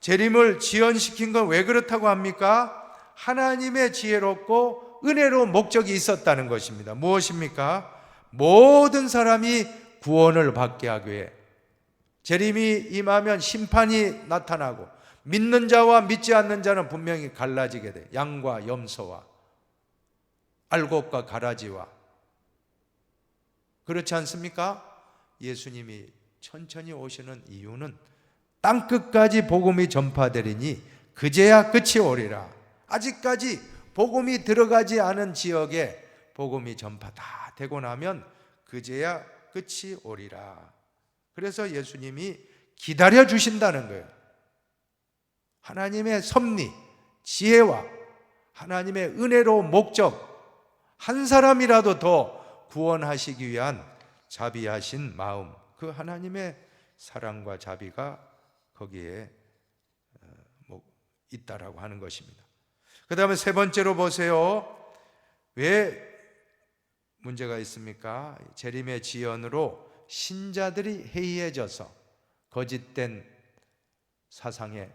재림을 지연시킨 건 왜 그렇다고 합니까? 하나님의 지혜롭고 은혜로운 목적이 있었다는 것입니다. 무엇입니까? 모든 사람이 구원을 받게 하기 위해 재림이 임하면 심판이 나타나고 믿는 자와 믿지 않는 자는 분명히 갈라지게 돼. 양과 염소와 알곡과 가라지와. 그렇지 않습니까? 예수님이 천천히 오시는 이유는 땅끝까지 복음이 전파되리니 그제야 끝이 오리라. 아직까지 복음이 들어가지 않은 지역에 복음이 전파 다 되고 나면 그제야 끝이 오리라. 그래서 예수님이 기다려 주신다는 거예요. 하나님의 섭리, 지혜와 하나님의 은혜로운 목적, 한 사람이라도 더 구원하시기 위한 자비하신 마음, 그 하나님의 사랑과 자비가 거기에 있다라고 하는 것입니다. 그 다음에 세 번째로 보세요. 왜 문제가 있습니까? 재림의 지연으로 신자들이 해이해져서 거짓된 사상에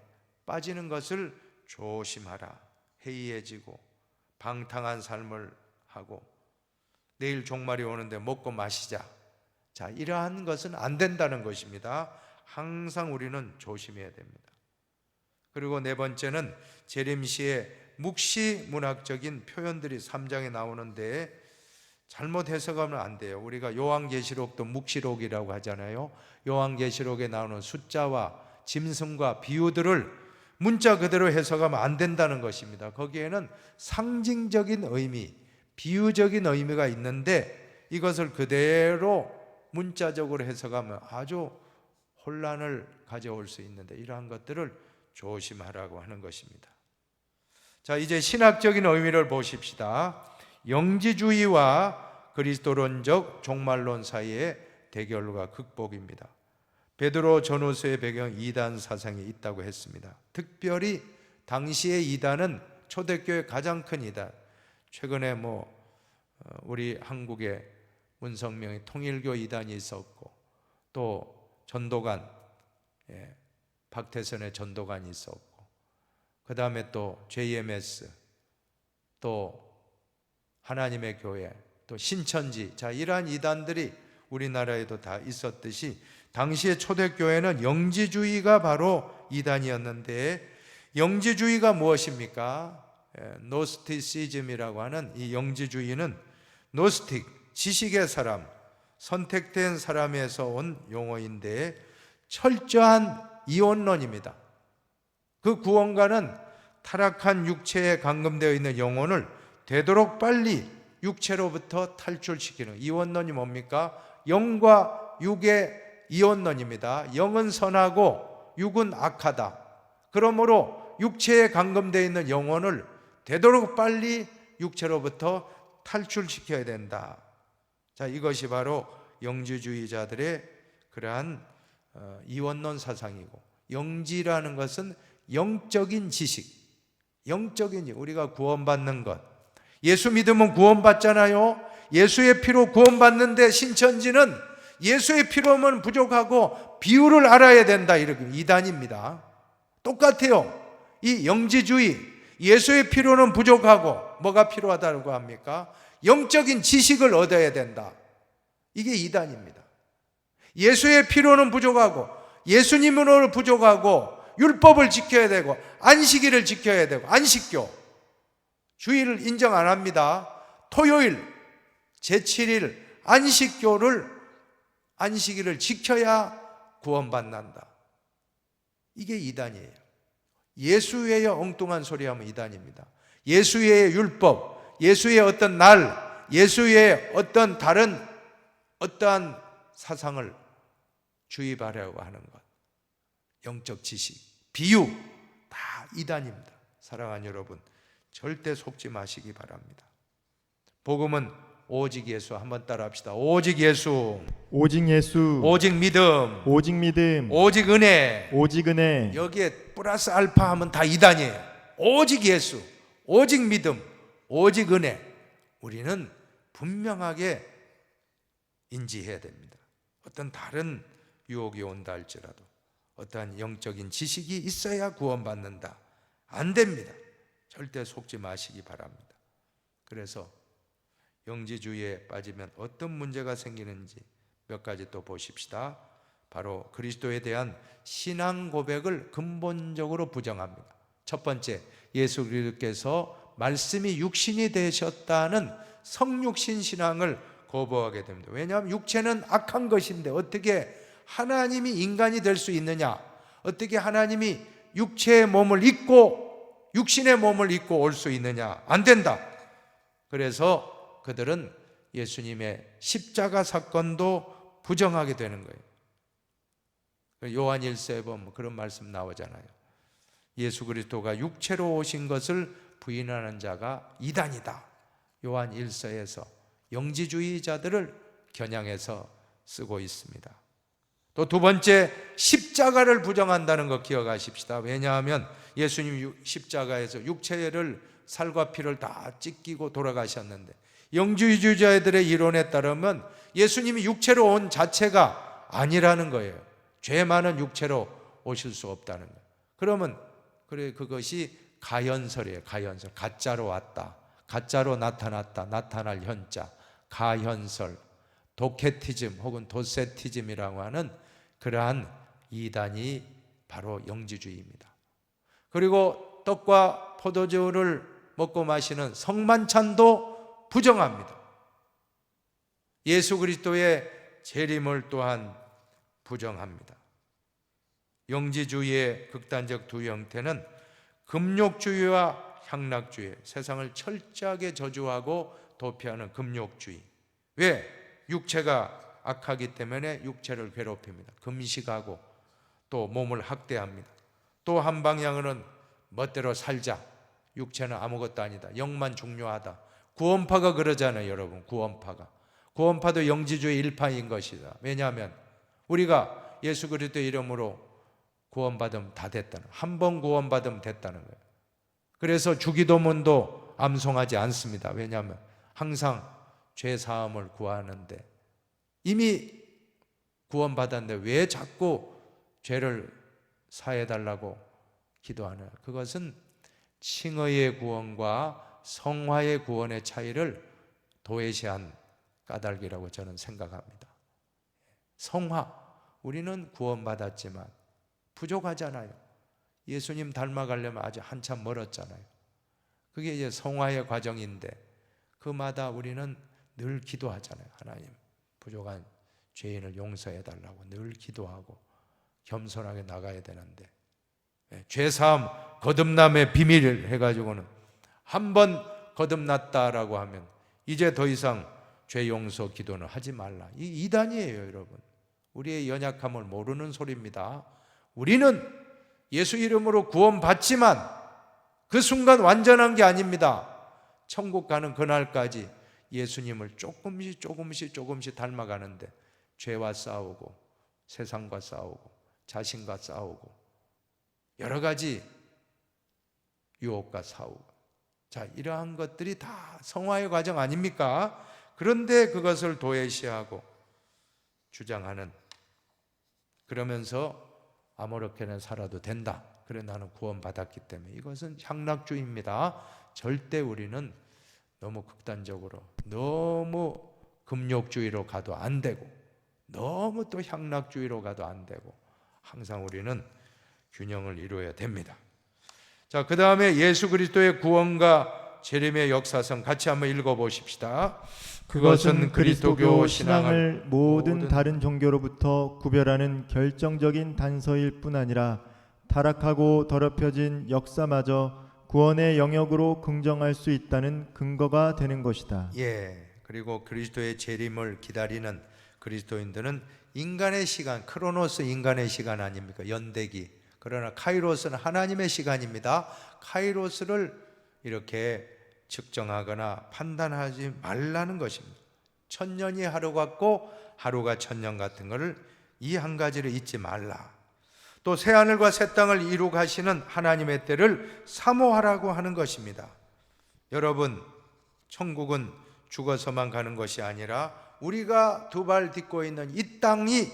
빠지는 것을 조심하라. 해이해지고 방탕한 삶을 하고 내일 종말이 오는데 먹고 마시자. 자, 이러한 것은 안 된다는 것입니다. 항상 우리는 조심해야 됩니다. 그리고 네 번째는 제рем시의 묵시 문학적인 표현들이 3장에 나오는데 잘못 해석하면 안 돼요. 우리가 요한계시록도 묵시록이라고 하잖아요. 요한계시록에 나오는 숫자와 짐승과 비유들을 문자 그대로 해석하면 안 된다는 것입니다. 거기에는 상징적인 의미, 비유적인 의미가 있는데 이것을 그대로 문자적으로 해석하면 아주 혼란을 가져올 수 있는데 이러한 것들을 조심하라고 하는 것입니다. 자, 이제 신학적인 의미를 보십시다. 영지주의와 그리스도론적 종말론 사이의 대결과 극복입니다. 베드로 전후서의 배경 이단 사상이 있다고 했습니다. 특별히 당시의 이단은 초대교회 가장 큰 이단. 최근에 우리 한국에 문성명의 통일교 이단이 있었고 또 전도관, 박태선의 전도관이 있었고 그 다음에 또 JMS, 또 하나님의 교회, 또 신천지. 자, 이러한 이단들이 우리나라에도 다 있었듯이 당시의 초대교회는 영지주의가 바로 이단이었는데 영지주의가 무엇입니까? 노스티시즘이라고 하는 이 영지주의는 노스틱, 지식의 사람, 선택된 사람에서 온 용어인데 철저한 이원론입니다. 그 구원가는 타락한 육체에 감금되어 있는 영혼을 되도록 빨리 육체로부터 탈출시키는 이원론이 뭡니까? 영과 육의 이원론입니다. 영은 선하고 육은 악하다. 그러므로 육체에 감금되어 있는 영혼을 되도록 빨리 육체로부터 탈출시켜야 된다. 자, 이것이 바로 영지주의자들의 그러한 이원론 사상이고, 영지라는 것은 영적인 지식, 영적인 우리가 구원받는 것. 예수 믿으면 구원받잖아요. 예수의 피로 구원받는데 신천지는 예수의 피로면 부족하고 비유를 알아야 된다, 이렇게 이단입니다. 똑같아요. 이 영지주의, 예수의 피로는 부족하고 뭐가 필요하다고 합니까? 영적인 지식을 얻어야 된다. 이게 이단입니다. 예수의 피로는 부족하고 예수님으로 부족하고 율법을 지켜야 되고 안식일을 지켜야 되고 안식교, 주일을 인정 안 합니다. 토요일, 제7일 안식일을 지켜야 구원받는다. 이게 이단이에요. 예수 외에 엉뚱한 소리 하면 이단입니다. 예수 외의 율법, 예수 외의 어떤 날, 예수 외의 어떤 다른 어떠한 사상을 주입하려고 하는 것, 영적 지식, 비유, 다 이단입니다. 사랑하는 여러분, 절대 속지 마시기 바랍니다. 복음은 오직 예수. 한번 따라 합시다. 오직 예수, 오직 예수, 오직 믿음, 오직 믿음, 오직 은혜. 오직 은혜. 여기에 플러스 알파 하면 다 이단이에요. 오직 예수, 오직 믿음, 오직 은혜. 우리는 분명하게 인지해야 됩니다. 어떤 다른 유혹이 온다 할지라도 어떠한 영적인 지식이 있어야 구원받는다, 안 됩니다. 절대 속지 마시기 바랍니다. 그래서 영지주의에 빠지면 어떤 문제가 생기는지 몇 가지 또 보십시다. 바로 그리스도에 대한 신앙 고백을 근본적으로 부정합니다. 첫 번째, 예수 그리스도께서 말씀이 육신이 되셨다는 성육신 신앙을 거부하게 됩니다. 왜냐하면 육체는 악한 것인데 어떻게 하나님이 인간이 될 수 있느냐? 어떻게 하나님이 육체의 몸을 입고 육신의 몸을 입고 올 수 있느냐? 안 된다. 그래서 그들은 예수님의 십자가 사건도 부정하게 되는 거예요. 요한 1서에 보면 그런 말씀 나오잖아요. 예수 그리스도가 육체로 오신 것을 부인하는 자가 이단이다. 요한 1서에서 영지주의자들을 겨냥해서 쓰고 있습니다. 또 두 번째, 십자가를 부정한다는 거 기억하십시다. 왜냐하면 예수님 십자가에서 육체를 살과 피를 다 찢기고 돌아가셨는데 영지주의자들의 이론에 따르면 예수님이 육체로 온 자체가 아니라는 거예요. 죄 많은 육체로 오실 수 없다는 거예요. 그러면 그것이 가연설이에요. 가연설. 가짜로 왔다, 가짜로 나타났다, 나타날 현자, 가현설, 도케티즘 혹은 도세티즘이라고 하는 그러한 이단이 바로 영지주의입니다. 그리고 떡과 포도주를 먹고 마시는 성만찬도 부정합니다. 예수 그리스도의 재림을 또한 부정합니다. 영지주의의 극단적 두 형태는 금욕주의와 향락주의, 세상을 철저하게 저주하고 도피하는 금욕주의. 왜? 육체가 악하기 때문에 육체를 괴롭힙니다. 금식하고 또 몸을 학대합니다. 또 한 방향으로는 멋대로 살자. 육체는 아무것도 아니다. 영만 중요하다. 구원파가 그러잖아요, 여러분. 구원파도 영지주의 일파인 것이다. 왜냐하면 우리가 예수 그리스도의 이름으로 구원받으면 다 됐다는, 한 번 구원받으면 됐다는 거예요. 그래서 주기도문도 암송하지 않습니다. 왜냐하면 항상 죄 사함을 구하는데 이미 구원받았는데 왜 자꾸 죄를 사해달라고 기도하냐. 그것은 칭의의 구원과 성화의 구원의 차이를 도외시한 까닭이라고 저는 생각합니다. 성화, 우리는 구원받았지만 부족하잖아요. 예수님 닮아가려면 아주 한참 멀었잖아요. 그게 이제 성화의 과정인데 그마다 우리는 늘 기도하잖아요. 하나님, 부족한 죄인을 용서해달라고 늘 기도하고 겸손하게 나가야 되는데, 죄사함 거듭남의 비밀을 해가지고는 한 번 거듭났다라고 하면 이제 더 이상 죄 용서 기도는 하지 말라. 이 이단이에요, 여러분. 우리의 연약함을 모르는 소리입니다. 우리는 예수 이름으로 구원받지만 그 순간 완전한 게 아닙니다. 천국 가는 그날까지 예수님을 조금씩 닮아가는데 죄와 싸우고 세상과 싸우고 자신과 싸우고 여러 가지 유혹과 싸우고, 자, 이러한 것들이 다 성화의 과정 아닙니까? 그런데 그것을 도외시하고 주장하는, 그러면서 아무렇게나 살아도 된다. 그래 나는 구원받았기 때문에, 이것은 향락주의입니다. 절대 우리는 너무 극단적으로, 너무 금욕주의로 가도 안 되고 너무 또 향락주의로 가도 안 되고, 항상 우리는 균형을 이루어야 됩니다. 자, 그 다음에 예수 그리스도의 구원과 재림의 역사성 같이 한번 읽어보십시다. 그것은 그리스도교 신앙을 모든 다른 종교로부터 구별하는 결정적인 단서일 뿐 아니라 타락하고 더럽혀진 역사마저 구원의 영역으로 긍정할 수 있다는 근거가 되는 것이다. 그리고 그리스도의 재림을 기다리는 그리스도인들은 인간의 시간, 크로노스 인간의 시간 아닙니까? 연대기. 그러나 카이로스는 하나님의 시간입니다. 카이로스를 이렇게 측정하거나 판단하지 말라는 것입니다. 천년이 하루 같고 하루가 천년 같은 것을, 이 한 가지를 잊지 말라. 또 새하늘과 새 땅을 이루가시는 하나님의 때를 사모하라고 하는 것입니다. 여러분, 천국은 죽어서만 가는 것이 아니라 우리가 두 발 딛고 있는 이 땅이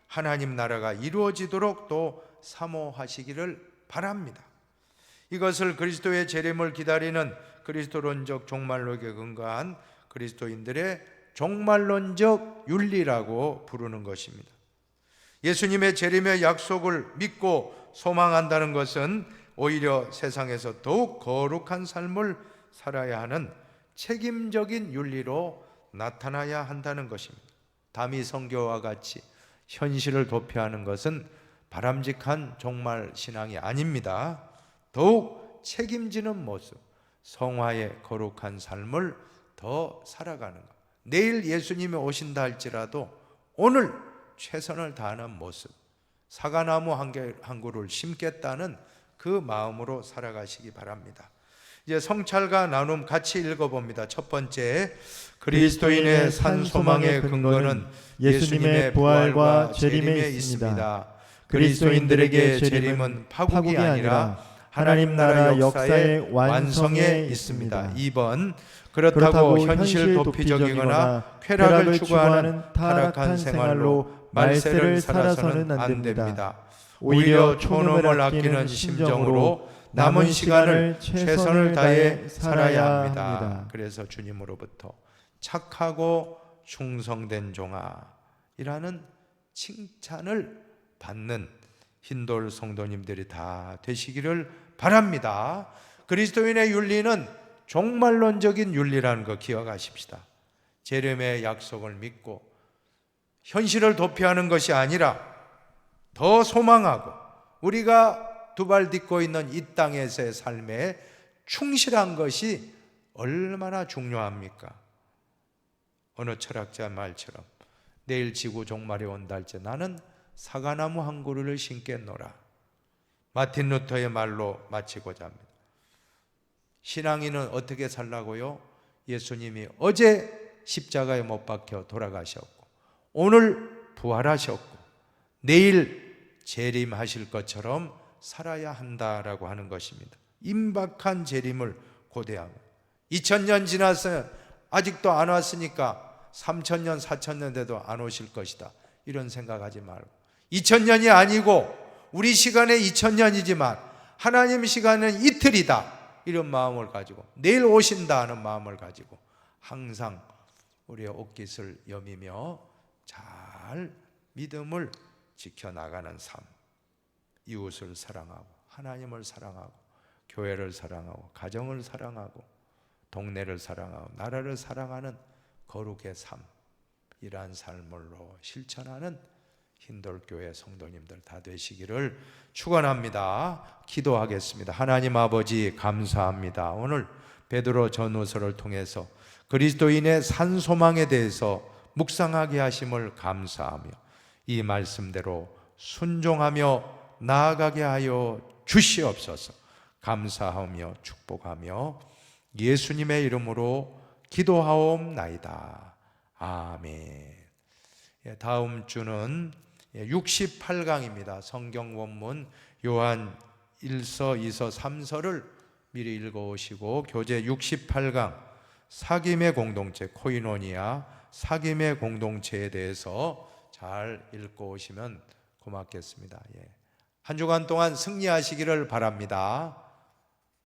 하나님 나라가 이루어지도록 또 사모하시기를 바랍니다. 이것을 그리스도의 재림을 기다리는 그리스도론적 종말론에 근거한 그리스도인들의 종말론적 윤리라고 부르는 것입니다. 예수님의 재림의 약속을 믿고 소망한다는 것은 오히려 세상에서 더욱 거룩한 삶을 살아야 하는 책임적인 윤리로 나타나야 한다는 것입니다. 다미 선교와 같이 현실을 도피하는 것은 바람직한 종말 신앙이 아닙니다. 더욱 책임지는 모습, 성화의 거룩한 삶을 더 살아가는 것. 내일 예수님이 오신다 할지라도 오늘 최선을 다하는 모습, 사과나무 한 그루를 심겠다는 그 마음으로 살아가시기 바랍니다. 이제 성찰과 나눔 같이 읽어봅니다. 첫 번째, 그리스도인의 산 소망의 근거는 예수님의 부활과 재림에 있습니다. 그리스도인들에게 재림은 파국이 아니라 하나님 나라 역사의 완성에 있습니다. 2번, 그렇다고 현실 도피적이거나 쾌락을 추구하는 타락한 생활로 말세를 살아서는 안 됩니다. 오히려 촌음을 아끼는 심정으로 남은 시간을 최선을 다해 살아야 합니다. 그래서 주님으로부터 착하고 충성된 종아 이라는 칭찬을 받는 힌돌 성도님들이 다 되시기를 바랍니다. 그리스도인의 윤리는 종말론적인 윤리라는 거 기억하십시다. 재림의 약속을 믿고 현실을 도피하는 것이 아니라 더 소망하고 우리가 두 발 딛고 있는 이 땅에서의 삶에 충실한 것이 얼마나 중요합니까? 어느 철학자 말처럼 내일 지구 종말이 온다 할지 나는 사과나무 한 그루를 심겠노라. 마틴 루터의 말로 마치고자 합니다. 신앙인은 어떻게 살라고요? 예수님이 어제 십자가에 못 박혀 돌아가셨고 오늘 부활하셨고 내일 재림하실 것처럼 살아야 한다라고 하는 것입니다. 임박한 재림을 고대하고 2000년 지나서 아직도 안 왔으니까 3000년, 4000년 돼도 안 오실 것이다 이런 생각하지 말고 2000년이 아니고 우리 시간에 2000년이지만 하나님 시간은 이틀이다 이런 마음을 가지고 내일 오신다 하는 마음을 가지고 항상 우리의 옷깃을 여미며 잘 믿음을 지켜나가는 삶, 이웃을 사랑하고 하나님을 사랑하고 교회를 사랑하고 가정을 사랑하고 동네를 사랑하고 나라를 사랑하는 거룩의 삶, 이러한 삶으로 실천하는 힌돌교회 성도님들 다 되시기를 축원합니다. 기도하겠습니다. 하나님 아버지 감사합니다. 오늘 베드로 전후서를 통해서 그리스도인의 산소망에 대해서 묵상하게 하심을 감사하며 이 말씀대로 순종하며 나아가게 하여 주시옵소서. 감사하며 축복하며 예수님의 이름으로 기도하옵나이다. 아멘. 다음 주는 68강입니다. 성경 원문 요한 1서, 2서, 3서를 미리 읽어오시고 교재 68강 사귐의 공동체 코이노니아 사귐의 공동체에 대해서 잘 읽고 오시면 고맙겠습니다. 한 주간 동안 승리하시기를 바랍니다.